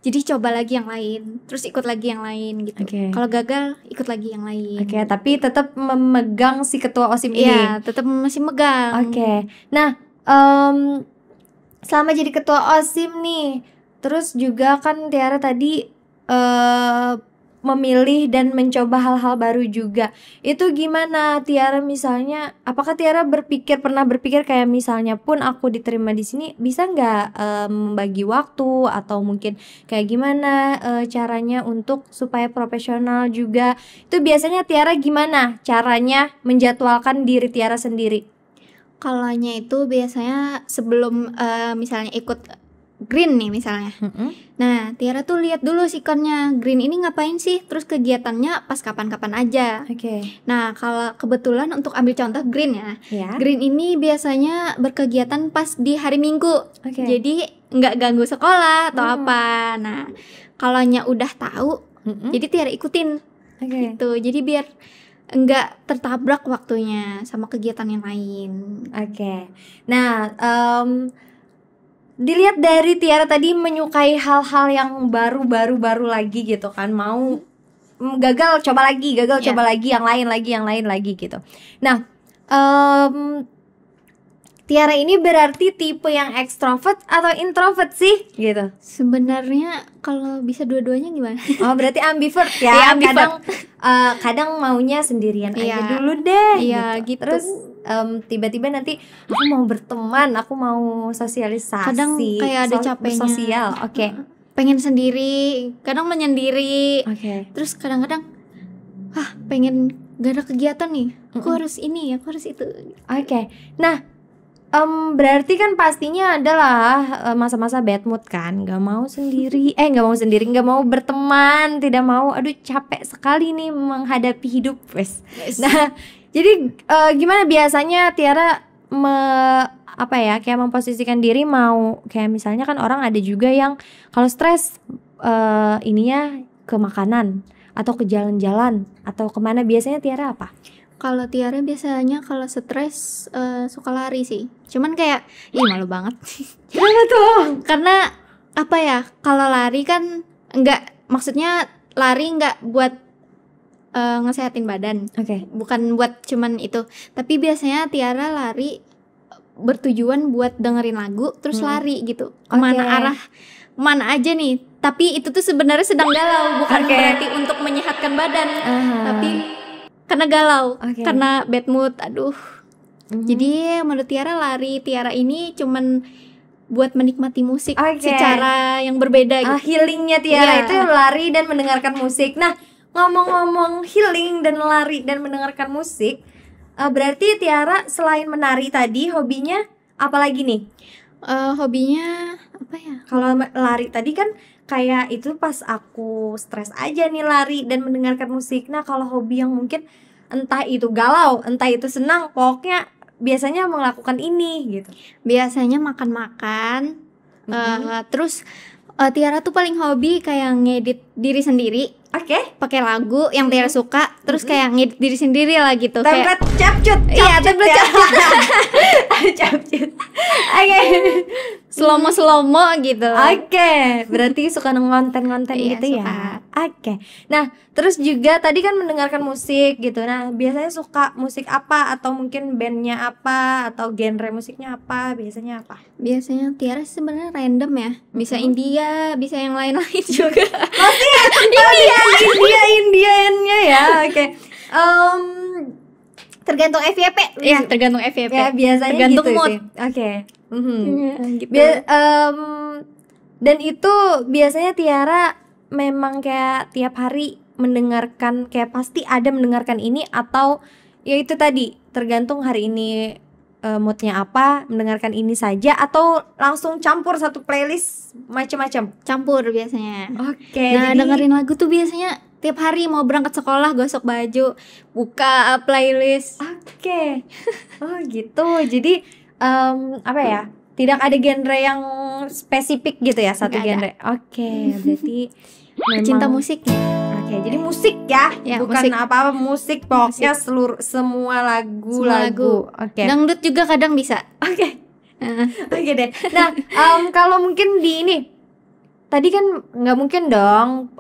Jadi coba lagi yang lain, terus ikut lagi yang lain gitu. Kalau gagal ikut lagi yang lain. Tapi tetap memegang si ketua OSIM ini. Iya, tetap masih megang. Nah, selama jadi ketua OSIM nih, terus juga kan Tiara tadi memilih dan mencoba hal-hal baru juga. Itu gimana Tiara misalnya? Apakah Tiara pernah berpikir kayak misalnya pun aku diterima di sini bisa nggak membagi waktu atau mungkin kayak gimana caranya untuk supaya profesional juga? Itu biasanya Tiara gimana caranya menjadwalkan diri Tiara sendiri? Kalaunya itu biasanya sebelum misalnya ikut Green nih misalnya. Nah, Tiara tuh lihat dulu sikonnya Green ini ngapain sih, terus kegiatannya pas kapan-kapan aja. Nah, kalau kebetulan untuk ambil contoh Green ya. Green ini biasanya berkegiatan pas di hari Minggu. Jadi nggak ganggu sekolah atau apa. Nah, kalaunya udah tahu, jadi Tiara ikutin. Gitu. Jadi biar nggak tertabrak waktunya sama kegiatan yang lain. Nah, dilihat dari Tiara tadi menyukai hal-hal yang baru lagi gitu kan, mau gagal coba lagi yang lain lagi gitu. Nah, Tiara ini berarti tipe yang ekstrovert atau introvert sih gitu? Sebenarnya kalau bisa dua-duanya gimana? Berarti ambivert ya. Kadang maunya sendirian aja dulu deh. Gitu. Terus tiba-tiba nanti aku mau berteman, aku mau sosialisasi. Kadang kayak ada capeknya. Sosial. Pengen sendiri, kadang menyendiri. Terus kadang-kadang pengen gak ada kegiatan nih. Aku harus ini, aku harus itu. Nah, berarti kan pastinya adalah masa-masa bad mood kan, nggak mau mau berteman, tidak mau, capek sekali nih menghadapi hidup, wes. Nah, jadi gimana biasanya Tiara kayak memposisikan diri mau kayak misalnya kan orang ada juga yang kalau stres ininya ke makanan atau ke jalan-jalan atau kemana, biasanya Tiara apa? Kalau Tiara biasanya kalau stres suka lari sih. Cuman kayak malu banget. Kenapa tuh? Karena kalau lari kan maksudnya lari nggak buat ngesehatin badan. Bukan buat cuman itu. Tapi biasanya Tiara lari bertujuan buat dengerin lagu terus lari gitu. Mana aja nih. Tapi itu tuh sebenarnya sedang galau, bukan berarti untuk menyehatkan badan. Tapi karena galau, karena bad mood, Jadi menurut Tiara ini cuman buat menikmati musik secara yang berbeda gitu. Healingnya Tiara itu lari dan mendengarkan musik. Nah, ngomong-ngomong healing dan lari dan mendengarkan musik, berarti Tiara selain menari tadi hobinya apa lagi nih? Hobinya apa ya? Kalau lari tadi kan kayak itu pas aku stres aja nih lari dan mendengarkan musik. Nah kalau hobi yang mungkin entah itu galau, entah itu senang, pokoknya biasanya melakukan ini gitu. Biasanya makan-makan. Terus Tiara tuh paling hobi kayak ngedit diri sendiri. Oke. Pakai lagu yang Tiara suka, terus kayak ngedit diri sendiri lah gitu. Template capcut. Iya, template capcut. Oke. Slomo gitu. Oke, berarti suka ngonten-ngonten Iya, gitu ya. suka. Oke. Nah, terus juga tadi kan mendengarkan musik gitu. Nah, biasanya suka musik apa, atau mungkin bandnya apa, atau genre musiknya apa? Biasanya apa? Biasanya Tiara sebenarnya random ya. Bisa India, bisa yang lain-lain juga. Masih Indianya ya. Oke. Tergantung FYP. Iya, tergantung FYP. Ya, biasanya tergantung gitu mood. sih. Oke. Gitu. Dan itu biasanya Tiara memang kayak tiap hari mendengarkan, kayak pasti ada mendengarkan ini, atau ya itu tadi tergantung hari ini moodnya apa, mendengarkan ini saja, atau langsung campur satu playlist macam-macam? Campur biasanya. Oke. Nah, dengerin lagu tuh biasanya tiap hari mau berangkat sekolah, gosok baju, buka playlist. Oke. Oh gitu. Jadi apa ya? Tidak ada genre yang spesifik gitu ya, satu Nggak genre. Oke, berarti memang Cinta musik. Oke, jadi musik ya, Ya, bukan musik. apa-apa, musik pokoknya semua lagu. Oke. Dangdut juga kadang bisa. Oke. Oke deh. Nah, kalau mungkin di ini tadi kan nggak mungkin dong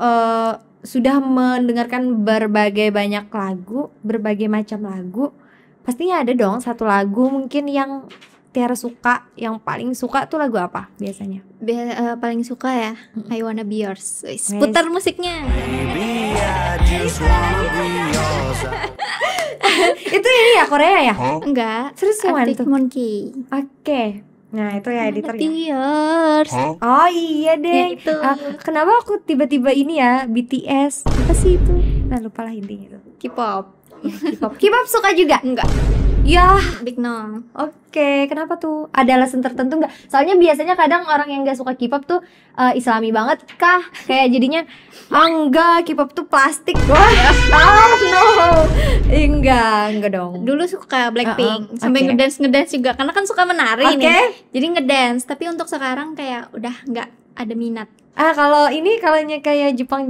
sudah mendengarkan berbagai banyak lagu, berbagai macam lagu. Pastinya ada dong satu lagu mungkin yang Tiara suka, yang paling suka tuh lagu apa biasanya? Paling suka ya I Wanna Be Yours. Putar musiknya. Itu ini ya, Korea ya? Enggak, Serius yang mana Arctic tuh? Monkey. Oke. Nah, itu ya editor ya. Yours. Oh iya deh. Ya, itu. Kenapa aku tiba-tiba ini ya, BTS? Apa sih itu? Nah, lupa lah intinya itu. K-pop. K-pop suka juga? Enggak. Ya, Big No. oke. Kenapa tuh? Ada alasan tertentu nggak? Soalnya biasanya kadang orang yang nggak suka K-pop tuh Islami banget kah? Kayak jadinya enggak, K-pop tuh plastik. Wah, no. Enggak dong. Dulu suka Blackpink, sampai oke. ngedance juga karena kan suka menari Oke. nih. Jadi ngedance, tapi untuk sekarang kayak udah nggak ada minat. Kalau ini kayak Jepang.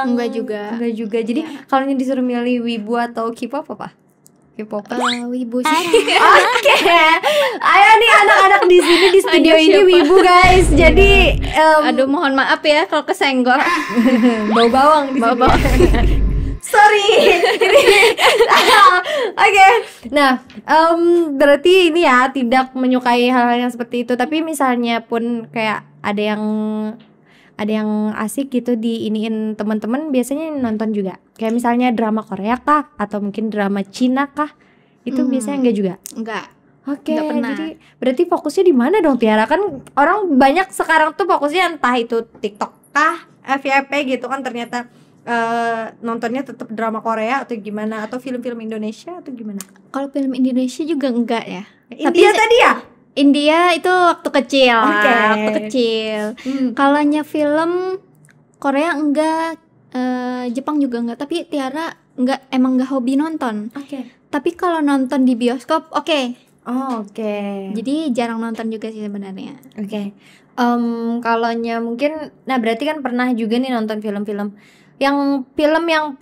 Enggak juga. Jadi kalau disuruh milih wibu atau K-pop apa? K-pop. Wibu sih. Oke. Ayo nih anak-anak di sini di studio Ayo, ini siapa? wibu guys. Jadi Aduh, mohon maaf ya kalau kesenggol. bau bawang di Bau sini. bawang. Sorry. Oke. Nah, berarti ini ya tidak menyukai hal-hal yang seperti itu. Tapi misalnya pun kayak ada yang asik gitu diiniin teman-teman, biasanya nonton juga. Kayak misalnya drama Korea kah, atau mungkin drama Cina kah? Itu biasanya enggak juga. Enggak. Oke, Nggak pernah. jadi berarti fokusnya di mana dong Tiara? Kan orang banyak sekarang tuh fokusnya entah itu TikTok kah, FYP gitu kan, ternyata nontonnya tetap drama Korea atau gimana, atau film-film Indonesia atau gimana? Kalau film Indonesia juga enggak ya. India tadi ya? India itu waktu kecil. Oke. Waktu kecil. Kalau film Korea enggak, Jepang juga enggak. Tapi Tiara emang enggak hobi nonton. Oke. Tapi kalau nonton di bioskop, oke. Oh, oke. Jadi jarang nonton juga sih sebenarnya. Oke. Kalaunya mungkin, nah berarti kan pernah juga nih nonton film-film yang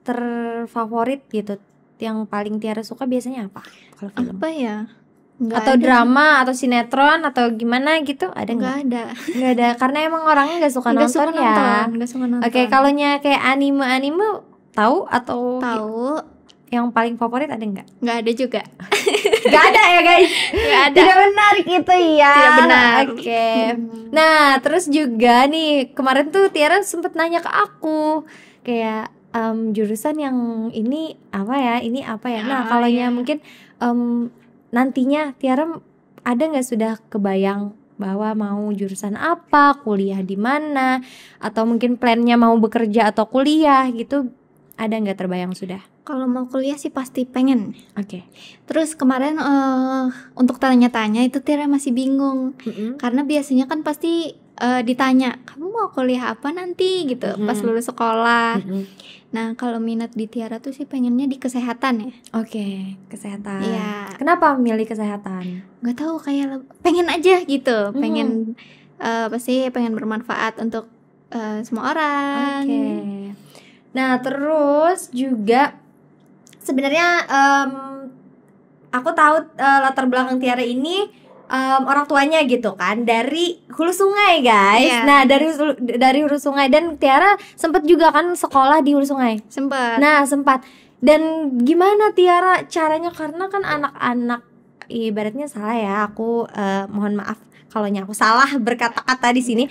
terfavorit gitu, yang paling Tiara suka biasanya apa kalau film? Apa ya? Nggak Atau ada. drama atau sinetron atau gimana gitu, ada Nggak nggak? ada. Nggak ada, karena emang orangnya nggak suka Nggak nonton suka ya. nggak suka nonton. Oke, kalaunya kayak anime tahu atau Tahu, yang paling favorit ada nggak? nggak ada juga. Nggak ada ya guys. Nggak ada. Tidak menarik itu ya. Tidak benar. Oke. Nah, terus juga nih kemarin tuh Tiara sempet nanya ke aku kayak jurusan yang ini apa ya? Ini apa ya? Nah, kalaunya mungkin nantinya Tiara ada nggak sudah kebayang bahwa mau jurusan apa, kuliah di mana, atau mungkin plannya mau bekerja atau kuliah gitu, ada nggak terbayang sudah? Kalau mau kuliah sih pasti pengen. Oke. Terus kemarin untuk tanya-tanya itu Tiara masih bingung. Karena biasanya kan pasti ditanya kamu mau kuliah apa nanti gitu pas lulus sekolah. Nah kalau minat di Tiara tuh sih pengennya di kesehatan ya. Oke, kesehatan. Iya. Kenapa milih kesehatan? Nggak tahu, kayak pengen aja gitu, pengen pasti pengen bermanfaat untuk semua orang. Oke. Nah terus juga sebenarnya aku tahu latar belakang Tiara ini orang tuanya gitu kan dari hulu sungai guys. Iya. Nah dari hulu sungai, dan Tiara sempat juga kan sekolah di hulu sungai. Sempat. Nah sempat. Dan gimana Tiara caranya, karena kan anak-anak ibaratnya salah ya, aku mohon maaf kalau aku salah berkata-kata di sini.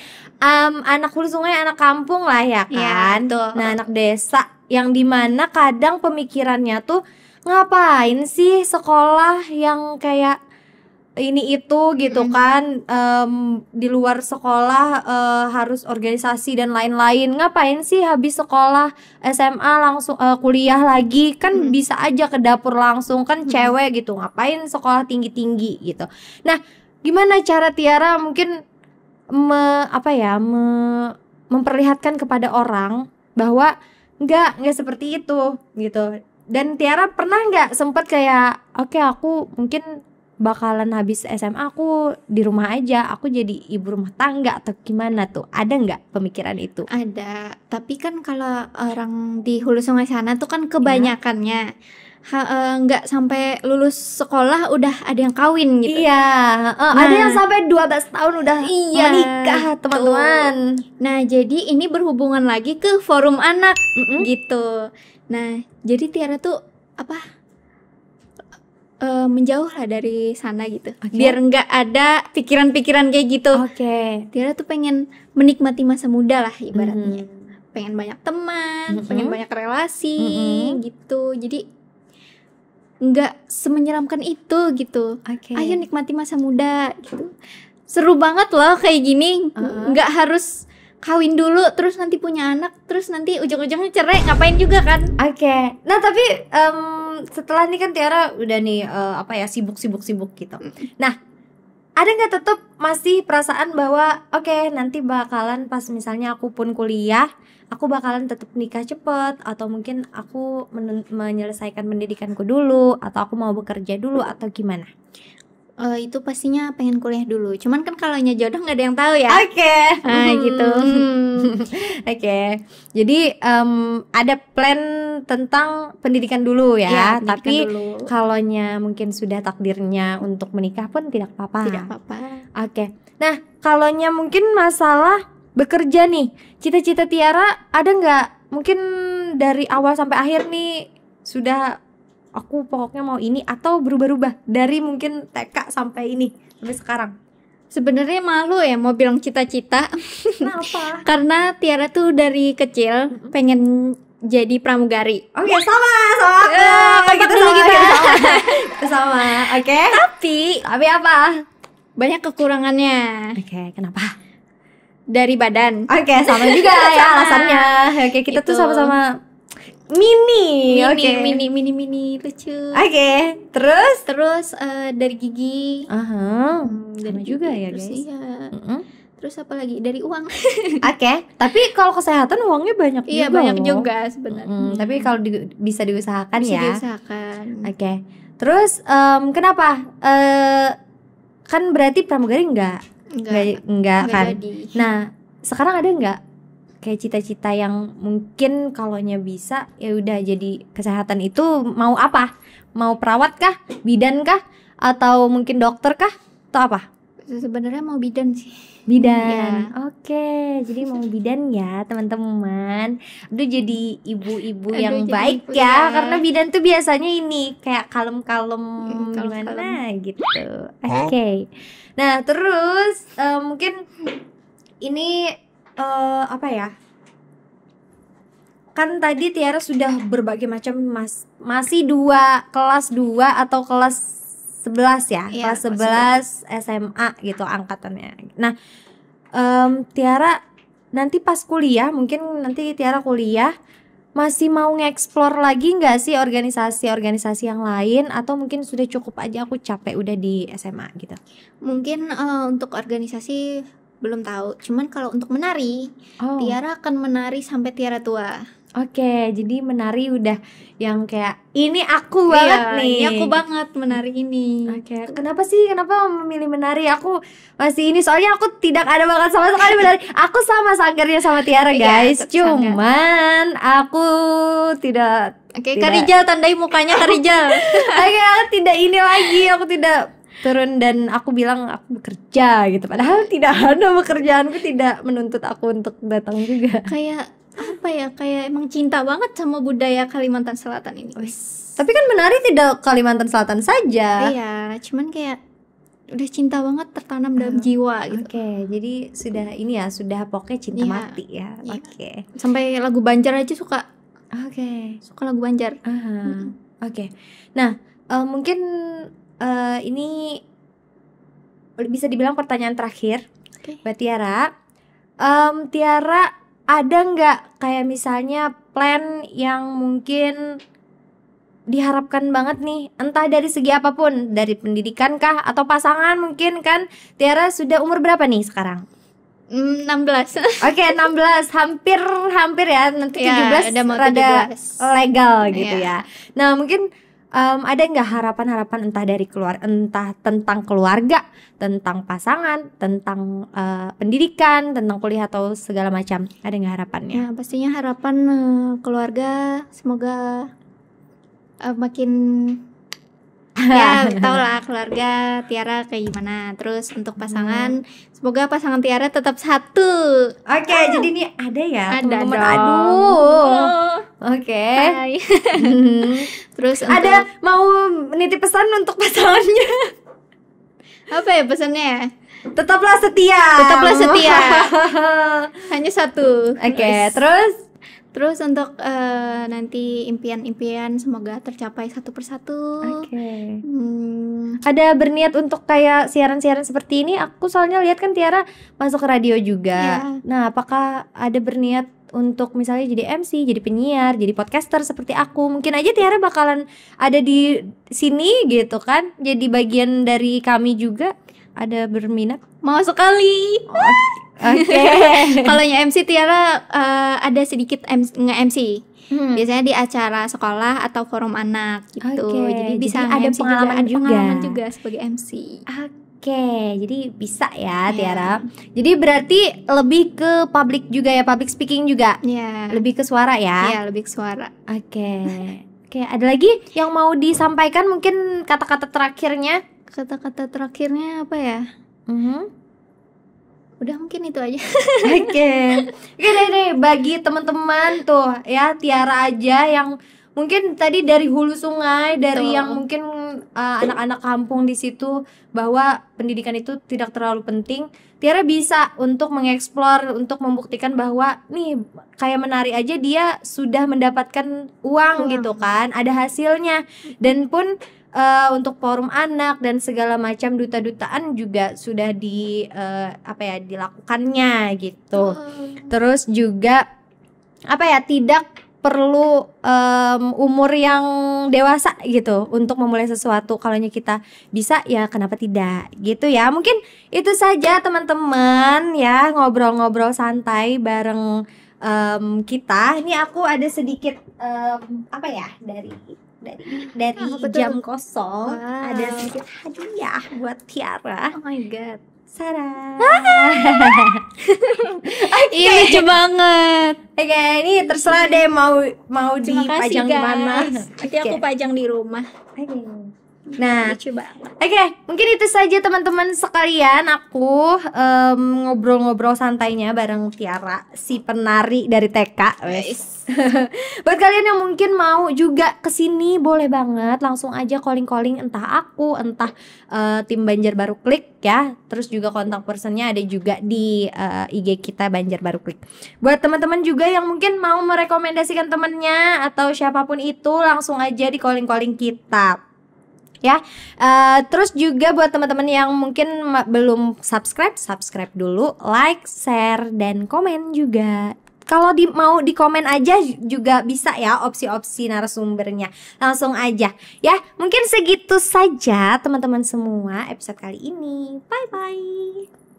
Anak hulu sungai, anak kampung lah ya kan. Ya, nah anak desa yang dimana kadang pemikirannya tuh ngapain sih sekolah yang kayak ini itu gitu kan, di luar sekolah harus organisasi dan lain-lain. Ngapain sih habis sekolah SMA langsung kuliah lagi, kan bisa aja ke dapur langsung kan, cewek gitu, ngapain sekolah tinggi-tinggi gitu. Nah gimana cara Tiara mungkin memperlihatkan kepada orang bahwa nggak seperti itu gitu. Dan Tiara pernah nggak sempet kayak oke, aku mungkin bakalan habis SMA aku di rumah aja, aku jadi ibu rumah tangga atau gimana tuh? Ada nggak pemikiran itu? Ada, tapi kan kalau orang di hulu sungai sana tuh kan kebanyakannya nggak sampai lulus sekolah udah ada yang kawin gitu. Iya, ada yang sampai 12 tahun udah menikah teman-teman. Nah jadi ini berhubungan lagi ke forum anak gitu. Nah jadi Tiara tuh menjauh lah dari sana gitu, biar nggak ada pikiran-pikiran kayak gitu. Tiara tuh pengen menikmati masa muda lah ibaratnya, pengen banyak teman, pengen banyak relasi gitu. Jadi nggak semenyeramkan itu gitu. Ayo nikmati masa muda gitu, seru banget loh kayak gini. Nggak harus kawin dulu terus nanti punya anak terus nanti ujung-ujungnya cerai, ngapain juga kan. Nah tapi setelah ini kan Tiara udah nih sibuk gitu. Nah ada nggak tetap masih perasaan bahwa nanti bakalan pas misalnya aku pun kuliah, aku bakalan tetap nikah cepet, atau mungkin aku menyelesaikan pendidikanku dulu, atau aku mau bekerja dulu, atau gimana? Itu pastinya pengen kuliah dulu. Cuman kan kalau jodoh nggak ada yang tahu ya. Nah gitu. Jadi ada plan tentang pendidikan dulu ya. Tapi kalau mungkin sudah takdirnya untuk menikah pun tidak apa-apa. Tidak apa-apa. Nah kalau mungkin masalah bekerja nih, cita-cita Tiara ada nggak? Mungkin dari awal sampai akhir nih sudah aku pokoknya mau ini, atau berubah-ubah dari mungkin TK sampai ini sampai sekarang? Sebenarnya malu ya mau bilang cita-cita. Kenapa? Karena Tiara tuh dari kecil pengen jadi pramugari. Sama aku. Sama. Tapi apa? Banyak kekurangannya. Kenapa? Dari badan. Sama juga ya alasannya. Kita tuh sama-sama mini lucu. Terus dari gigi. Dari juga ya guys. Terus apa lagi? Dari uang. Tapi kalau kesehatan uangnya banyak juga. Iya banyak juga sebenarnya. Tapi kalau bisa diusahakan ya. Diusahakan. Terus kenapa? Kan berarti pramugari enggak kan? Jadi. Nah sekarang ada enggak kayak cita-cita yang mungkin kalaunya bisa ya udah jadi kesehatan itu mau apa? Mau perawat kah? Bidan kah? Atau mungkin dokter kah? Atau apa? Sebenarnya mau bidan sih. Bidan. Jadi mau bidan ya teman-teman. Aduh jadi ibu-ibu yang baik ya. Karena bidan tuh biasanya ini kayak kalem-kalem gimana gitu. Nah terus mungkin ini kan tadi Tiara sudah berbagai macam masih kelas 2 atau kelas 11 ya, kelas 11 SMA gitu angkatannya. Nah Tiara nanti pas kuliah, mungkin nanti Tiara kuliah masih mau nge-explore lagi nggak sih organisasi yang lain, atau mungkin sudah cukup aja aku capek udah di SMA gitu? Mungkin untuk organisasi belum tahu. Cuman kalau untuk menari, Tiara akan menari sampai Tiara tua. Oke, jadi menari udah yang kayak ini aku banget nih. Ini aku banget menari ini. Oke, kenapa memilih menari? Aku masih ini soalnya aku tidak ada bakat sama sekali menari. Aku sama sanggarnya sama Tiara guys. Cuman aku tidak. Oke, Kak Rijal, tandai mukanya Kak Rijal. Oke, aku tidak ini lagi. Aku tidak turun dan aku bilang aku bekerja gitu. Padahal tidak ada, pekerjaanku tidak menuntut aku untuk datang juga. Kayak apa ya? Kayak emang cinta banget sama budaya Kalimantan Selatan ini. Tapi kan menari tidak Kalimantan Selatan saja. Iya, cuman kayak udah cinta banget tertanam dalam jiwa gitu. Oke, jadi sudah ini ya, sudah pokoknya cinta mati ya. Oke. Sampai lagu Banjar aja suka. Suka lagu Banjar. Oke. Nah, mungkin ini bisa dibilang pertanyaan terakhir buat Tiara. Tiara, ada nggak kayak misalnya plan yang mungkin diharapkan banget nih, entah dari segi apapun, dari pendidikan kah atau pasangan mungkin kan? Tiara sudah umur berapa nih sekarang? 16. Oke, 16, hampir ya, nanti 17 udah mau rada 17. legal gitu ya. Nah, mungkin ada nggak harapan entah dari entah tentang keluarga, tentang pasangan, tentang pendidikan, tentang kuliah atau segala macam? Ada nggak harapannya? Ya, pastinya harapan keluarga semoga makin ya tau lah keluarga Tiara kayak gimana. Terus untuk pasangan, semoga pasangan Tiara tetap satu. Oke, jadi ini ada ya teman-teman. Aduh. Oke. Terus ada mau nitip pesan untuk pasangannya? Apa ya pesannya? Tetaplah setia. Hanya satu. Oke, Terus untuk nanti impian-impian semoga tercapai satu persatu. Oke. Ada berniat untuk kayak siaran-siaran seperti ini? Aku soalnya lihat kan Tiara masuk ke radio juga. Nah, apakah ada berniat untuk misalnya jadi MC, jadi penyiar, jadi podcaster seperti aku? Mungkin aja Tiara bakalan ada di sini gitu kan, jadi bagian dari kami juga. Ada berminat? Mau sekali. Oke. Kalau MC Tiara ada sedikit nge-MC. Biasanya di acara sekolah atau forum anak gitu. Jadi bisa ada pengalaman juga sebagai MC. Oke, jadi bisa ya Tiara. Jadi berarti lebih ke public juga ya, public speaking juga. Lebih ke suara ya. Iya, lebih ke suara. Oke, ada lagi yang mau disampaikan mungkin kata-kata terakhirnya? Kata-kata terakhirnya apa ya? Udah mungkin itu aja. Oke deh, bagi teman-teman tuh ya, Tiara aja yang mungkin tadi dari hulu sungai, dari yang mungkin anak-anak kampung di situ, bahwa pendidikan itu tidak terlalu penting. Tiara bisa untuk mengeksplor, untuk membuktikan bahwa nih kayak menari aja dia sudah mendapatkan uang gitu kan, ada hasilnya. Dan pun untuk forum anak dan segala macam duta-dutaan juga sudah dilakukannya gitu. Terus juga tidak perlu umur yang dewasa gitu untuk memulai sesuatu. Kalau kita bisa ya kenapa tidak gitu ya. Mungkin itu saja teman-teman ya, ngobrol-ngobrol santai bareng kita. Ini aku ada sedikit dari jam kosong. Ada sedikit hadiah buat Tiara. Oh my god, Sarah. Ini lucu banget. Oke, ini terserah deh mau dipajang di mana. Nanti aku pajang di rumah. Nah, lucu banget. Oke, mungkin itu saja teman-teman sekalian. Aku ngobrol-ngobrol santainya bareng Tiara, si penari dari TK. Buat kalian yang mungkin mau juga kesini, boleh banget langsung aja calling-calling, entah aku, entah tim Banjar Baru Klik ya. Terus juga kontak personnya ada juga di IG kita Banjar Baru Klik. Buat teman-teman juga yang mungkin mau merekomendasikan temennya atau siapapun itu, langsung aja di calling-calling kita ya. Terus juga buat teman-teman yang mungkin belum subscribe dulu, like, share, dan komen juga. Kalau mau di komen aja juga bisa ya, opsi-opsi narasumbernya. Langsung aja ya. Mungkin segitu saja teman-teman semua episode kali ini. Bye bye.